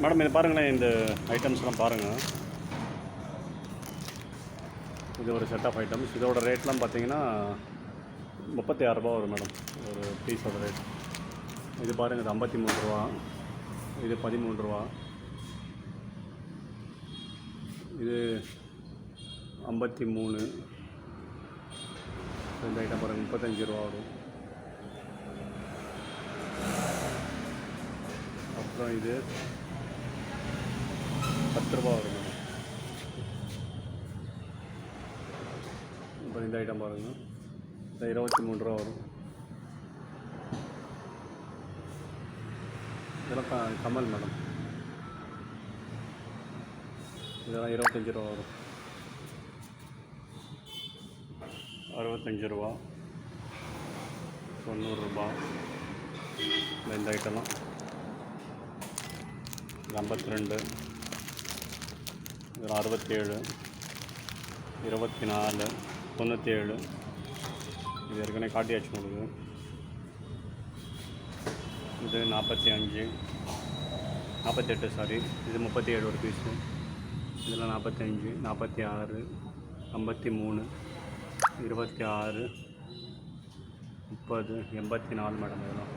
Madam இது பாருங்களேன், இந்த ஐட்டம்ஸ்லாம் பாருங்கள். இது ஒரு செட் ஆஃப் ஐட்டம்ஸ். இதோட ரேட்லாம் பார்த்தீங்கன்னா 36 ரூபா வரும் மேடம், ஒரு பீஸோட ரேட். இது பாருங்கள், இது 53 ரூபா, இது 13 ரூபா, இது 53. இந்த ஐட்டம் பாருங்கள் 35 ரூபா வரும். அப்புறம் இது 10 ரூபா வரும் மேடம். அப்புறம் இந்த ஐட்டம் பாருங்கள், இந்த 23 ரூபா வரும். இதெல்லாம் கமல் மேடம், இதெல்லாம் 25 ரூபா வரும். 65 ரூபா, 90 ரூபா. இந்த ஐட்டம்லாம் 52, இதில் 67, 24, 97. இது ஏற்கனவே காட்டியாச்சு உங்களுக்கு. இது 45, 48 சாரி, இது 37 ஒரு பீஸு. இதில் 45, 46, 53, 26, 30, 84 மேடம் இதெல்லாம்.